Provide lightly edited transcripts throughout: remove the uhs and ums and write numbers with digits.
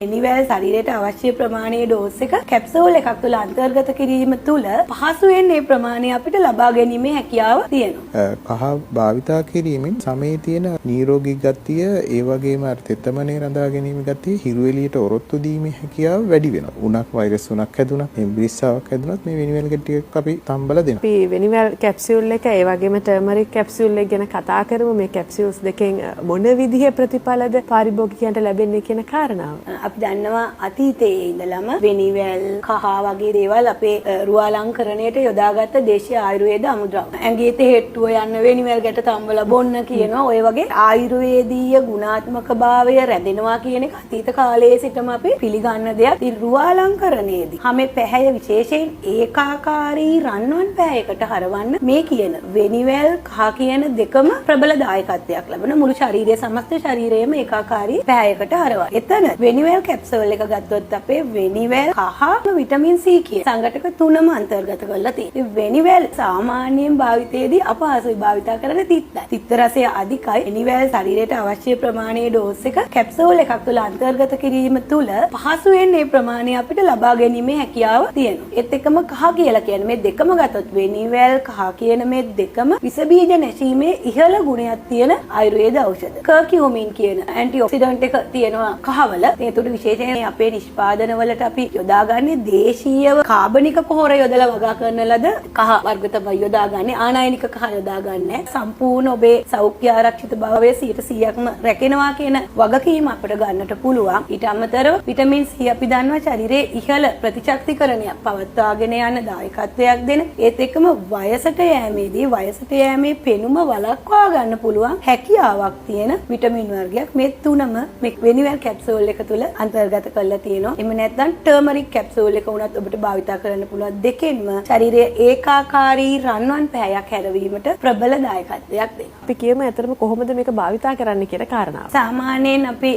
වෙනිවැල් ශරීරයට අවශ්‍ය ප්‍රමාණයේ ඩෝස් එක කැප්සූල් එකක් තුළ අන්තර්ගත කිරීම තුළ පහසුවෙන් මේ ප්‍රමාණය අපිට ලබා ගැනීමේ හැකියාව තියෙනවා. කහ භාවිතා කිරීමෙන් සමේ තියෙන නිරෝගී ගතිය ඒ වගේම තෙතමනේ රඳා ගැනීම ගතිය හිරු එළියට ඔරොත්තු දීමේ හැකියාව වැඩි වෙනවා. උණක් වෛරස් උණක් හැදුනත් එම්බ්‍රිස්සාවක් හැදුනත් මේ වෙනිවැල් ටිකක් අපි තම්බලා දෙනවා. අපි වෙනිවැල් කැප්සියුල් එක ඒ වගේම ටර්මරික් කැප්සියුල් එක ගැන කතා කරමු. මේ කැප්සියුල්ස් දෙකෙන් මොන විදිහේ ප්‍රතිඵලද පාරිභෝගිකයන්ට ලැබෙන්නේ කියන කාරණාව. අපි දන්නවා අතීතයේ ඉඳලම වෙනිවැල් කහ වගේ දේවල් අපේ රුවාලංකරණයට යොදාගත්ත දේශීය ආයුර්වේද අමුද්‍රව්‍ය. ඇඟේ තෙහෙට්ටුව යන්න වෙනිවැල් ගැට තම්බලා බොන්න කියනවා. ඔය වගේ ආයුර්වේදීය ගුණාත්මකභාවය රැඳෙනවා කියන එක අතීත කාලයේ සිටම අපි පිළිගන්න දෙයක්. ඉතින් රුවාලංකරණයේදී හැම පැහැය විශේෂයෙන් ඒකාකාරී රන්වන් පැහැයකට හරවන්න මේ කියන වෙනිවැල් කහ කියන දෙකම ප්‍රබල දායකත්වයක් ලැබෙන මුළු ශරීරයේ සමස්ත ශරීරයේම ඒකාකාරී පැහැයකට හරවන. එතන වෙනිවැල් කැප්සූල් එක ගත්තොත් අපේ වෙනිවැල් කහ විටමින් C කියන සංඝටක තුනම අන්තර්ගත කරලා තියෙනවා. වෙනිවැල් සාමාන්‍යයෙන් භාවිතයේදී අපහසුයි භාවිතා කරන්න තිත්තයි. තිත්ත රසය අධිකයි. වෙනිවැල් ශරීරයට අවශ්‍ය ප්‍රමාණයේ ඩෝස් එක කැප්සූල් එකක් තුළ අන්තර්ගත කිරීම තුළ පහසුවෙන් මේ ප්‍රමාණය අපිට ලබා ගැනීමේ හැකියාව තියෙනවා. ඒත් එකම කහ කියලා කියන්නේ මේ දෙකම ගත්තොත් වෙනිවැල් කහ කියන මේ දෙකම විස බීජ නැසීමේ ඉහළ ගුණයක් තියෙන ආයුර්වේද ඖෂධ. කර්කියුමින් කියන ඇන්ටිඔක්සිඩන්ට් එක තියෙනවා කහවල. ඒකට විශේෂයෙන් අපේ නිෂ්පාදන වලට අපි යොදාගන්නේ දේශීයව කාබනික පොහොර යොදලා වගා කරන ලද කහ වර්ග තමයි යොදාගන්නේ. ආනයනික කහ යොදාගන්නේ. සම්පූර්ණ ඔබේ සෞඛ්‍ය ආරක්ෂිත භාවය 100%ක්ම රැකෙනවා කියන වගකීම අපිට ගන්නට පුළුවන්. ඊට අමතරව විටමින් C අපි දන්නවා ශරීරයේ ඉහළ ප්‍රතිශක්තිකරණයක් පවත්වාගෙන යන දායකත්වයක් දෙන. ඒත් එක්කම වයසට යෑමේදී වයසට යෑමේ පෙනුම වළක්වා ගන්න පුළුවන් හැකියාවක් තියෙන විටමින් වර්ගයක් මේ තුනම මේ වෙනිවැල් කැප්සූල් එක තුළ අන්තර්ගත කරලා තියෙනවා. එහෙම නැත්නම් ටර්මරික් කැප්සූල් එක උනත් ඔබට භාවිතා කරන්න පුළුවන්. දෙකෙන්ම ශරීරයේ ඒකාකාරී රන්වන් පැහැයක් හැරවීමට ප්‍රබල දායකත්වයක් දෙනවා. අපි කියමු ඇත්තටම කොහොමද මේක භාවිතා කරන්න කියන කාරණාව. සාමාන්‍යයෙන් අපි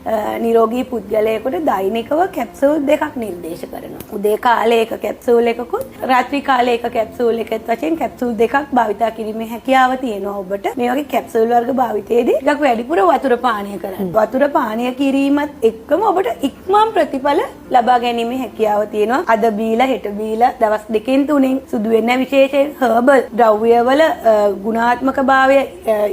නිරෝගී පුද්ගලයෙකුට දෛනිකව කැප්සූල් දෙකක් නිර්දේශ කරනවා. උදේ කාලේ එක කැප්සූල් එකකුත් රාත්‍රී කාලේ එක කැප්සූල් එකත් වශයෙන් කැප්සූල් දෙකක් භාවිතා කිරීමේ හැකියාව තියෙනවා ඔබට. මේ වගේ කැප්සූල් වර්ග භාවිතයේදී ටිකක් වැඩිපුර වතුර පානය කරන්න. වතුර පානය කිරීමත් එක්කම ඔබට ඉක්මන් ප්‍රතිඵල ලබා ගැනීමේ හැකියාව තියෙනවා. අද බීලා හෙට බීලා දවස් දෙකෙන් තුනෙන් සුදු වෙන විශේෂයෙන් හර්බල් ද්‍රව්‍යවල ගුණාත්මකභාවය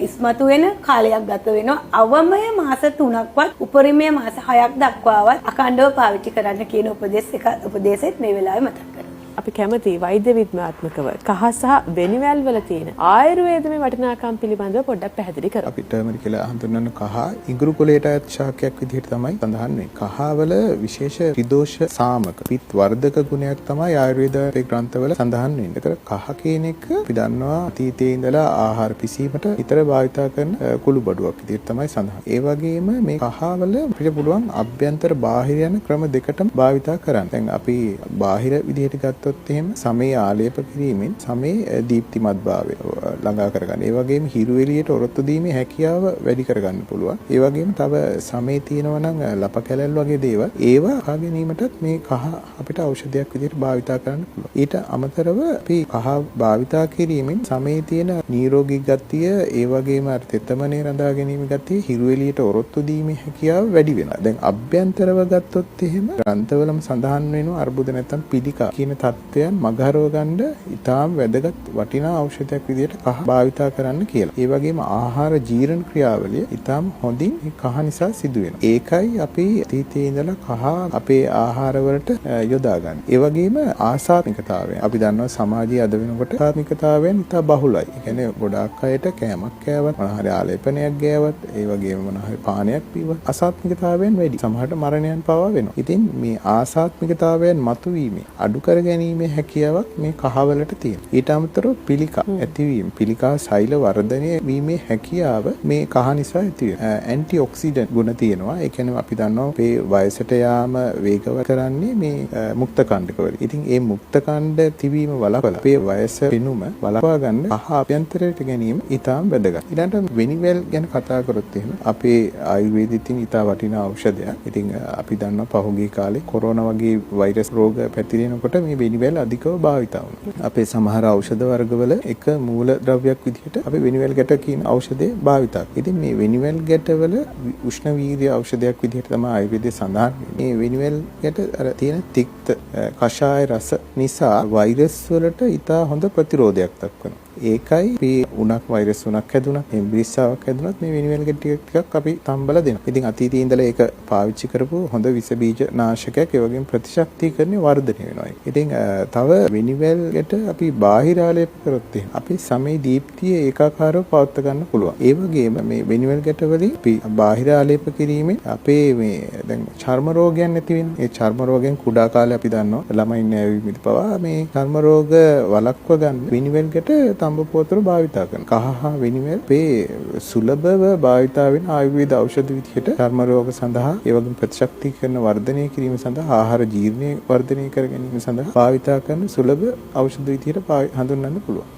ඉස්මතු වෙන කාලයක් ගත වෙනවා. අවමය මාස 3ක්වත් උපරිමය මාස 6ක් දක්වාවත් අඛණ්ඩව පාවිච්චි කරන්න කියන උපදේශෙත් මේ වෙලාවේ මතක් කරගන්න. අපි කැමති වෛද්‍ය විද්‍යාත්මකව කහ සහ වෙනිවැල් වල තියෙන ආයුර්වේදමය වටිනාකම් පිළිබඳව පොඩ්ඩක් පැහැදිලි කරමු. අපි ටර්මරික් කියලා හඳුන්වන කහ ඉඟුරු කොළයට අයත් ශාකයක් විදිහට තමයි සඳහන් වෙන්නේ. කහවල විශේෂ ත්‍රිදෝෂ සාමක පිත් වර්ධක ගුණයක් තමයි ආයුර්වේදයේ ග්‍රන්ථවල සඳහන් වෙන්නේ. ඒතර කහ කියන එක අපි දන්නවා අතීතයේ ඉඳලා ආහාර පිසීමට විතර භාවිතා කරන කුළු බඩුවක් විදිහට තමයි සඳහන්. ඒ වගේම මේ කහවල අපිට පුළුවන් අභ්‍යන්තර බාහිර යන ක්‍රම දෙකටම භාවිතා කරන්න. දැන් අපි බාහිර විදිහට ගත්තොත් එහෙම සමේ ආලේප කිරීමෙන් සමේ දීප්තිමත්භාවය ළඟා කරගන්න. ඒ වගේම හිරු එළියට ඔරොත්තු දීමේ හැකියාව වැඩි කරගන්න පුළුවන්. ඒ වගේම තව සමේ තියෙනවා නම් ලප කැලැල් වගේ දේවල් ඒවා කහ ගැනීමටත් මේ කහ අපිට ඖෂධයක් විදිහට භාවිතා කරන්න පුළුවන්. ඊට අමතරව අපි කහ භාවිතා කිරීමෙන් සමේ තියෙන නිරෝගී ගතිය ඒ වගේම තෙතමනේ රඳා ගැනීම ගතිය හිරු එළියට ඔරොත්තු දීමේ හැකියාව වැඩි වෙනවා. දැන් අභ්‍යන්තරව ගත්තොත් එහෙම ග්‍රන්ථවලම සඳහන් වෙනවා අර්බුද නැත්නම් පිළිකා කියන තත්ත්වයන් මගහරව ගන්න ඉතාම වැදගත් වටිනා ඖෂධයක් විදිහට කහ භාවිතා කරන්න කියලා. ඒ වගේම ආහාර ජීර්ණ ක්‍රියාවලිය ඉතාම හොඳින් මේ කහ නිසා සිදු වෙනවා. ඒකයි අපි අතීතයේ ඉඳලා කහ අපේ ආහාරවලට යොදා ගන්න. ඒ වගේම ආසාත්මිකතාවය. අපි දන්නවා සමාජයේ අද වෙනකොට ආසාත්මිකතාවයන් ඉතා බහුලයි. ඒ කියන්නේ ගොඩාක් අයට කෑමක් කෑවත් මොනහරි ආලේපනයක් ගෑවත් ඒ වගේම මොනහරි පානයක් පීවත් ආසාත්මිකතාවයන් වැඩි. සමහරට මරණයන් පවා වෙනවා. ඉතින් මේ ආසාත්මිකතාවයන් මතුවීමේ අඩු කර ගැනීමේ හැකියාවක් මේ කහවලට තියෙනවා. ඊට අමතරව පිළිකා ඇතිවීම, පිළිකා සෛල වර්ධනය වීමේ හැකියාව මේ කහ නිසා ඇති වෙනවා. ඇන්ටිඔක්සිඩන්ට් ගුණ තියෙනවා. ඒ කියන්නේ අපි දන්නවා මේ වයසට යාම වේගවත් කරන්නේ මේ මුක්ත කණ්ඩකවල. ඉතින් මේ මුක්ත කණ්ඩ තිබීම වළක්වලා අපේ වයස පිනුම වළක්වා ගන්න කහ අභ්‍යන්තරයට ගැනීම ඉතාම වැදගත්. ඊළඟට වෙනිවැල් ගැන කතා කරොත් එහෙම අපේ ආයුර්වේදයේ තියෙන ඉතා වටිනා ඖෂධයක්. ඉතින් අපි දන්නවා පහුගිය කාලේ කොරෝනා වගේ වෛරස් රෝග පැතිරෙනකොට මේ වෙනිවැල් අධිකව භාවිතා වුණා. අපේ සමහර ఔෂධ වර්ගවල එක මූල ද්‍රව්‍යයක් විදිහට අපි වෙනිවැල් ගැට කියන ඖෂධය භාවිතා කරනවා. ඉතින් මේ වෙනිවැල් ගැටවල උෂ්ණ වීර්ය ඖෂධයක් විදිහට තමයි ආයුර්වේදයේ සඳහන් වෙන්නේ. මේ වෙනිවැල් ගැට අර තියෙන තික්ත කෂාය රස නිසා වෛරස් වලට ඉතා හොඳ ප්‍රතිරෝධයක් දක්වනවා. ඒකයි අපි උණක් වෛරස් උණක් හැදුනත් එම්බ්‍රිස්සාවක් හැදුනත් මේ වෙනිවැල් ගැට ටිකක් අපි තම්බලා දෙනවා. ඉතින් අතීතයේ ඉඳලා ඒක පාවිච්චි කරපු හොඳ විස බීජ නාශකයක් ඒ වගේම ප්‍රතිශක්තිකරණය වර්ධනය වෙනවා. ඉතින් තව වෙනිවැල් ගැට අපි බාහිර ආලේප කරොත් අපි සමේ දීප්තිය ඒකාකාරව පවත්වා ගන්න පුළුවන්. ඒ වගේම මේ වෙනිවැල් ගැට වලින් අපි බාහිර ආලේප කිරීමෙන් අපේ මේ දැන් චර්ම රෝගයන් නැති වෙන්නේ. ඒ චර්ම රෝගයන් කුඩා කාලේ අපි දන්නවා ළමයින් නැවීමේදී පවා මේ චර්ම රෝග වළක්ව ගන්න වෙනිවැල් ගැට තඹපුවතර භාවිතා කරන කහ වෙනිවැල් මේ සුලභව භාවිතා වෙන ආයුර්වේද ඖෂධ විදිහට චර්ම රෝග සඳහා ඒ වගේම ප්‍රතිශක්තිකරණ වර්ධනය කිරීම සඳහා ආහාර ජීර්ණය වර්ධනය කර ගැනීම සඳහා භාවිතා කරන සුලභ ඖෂධ විදිහට හඳුන්වන්න පුළුවන්.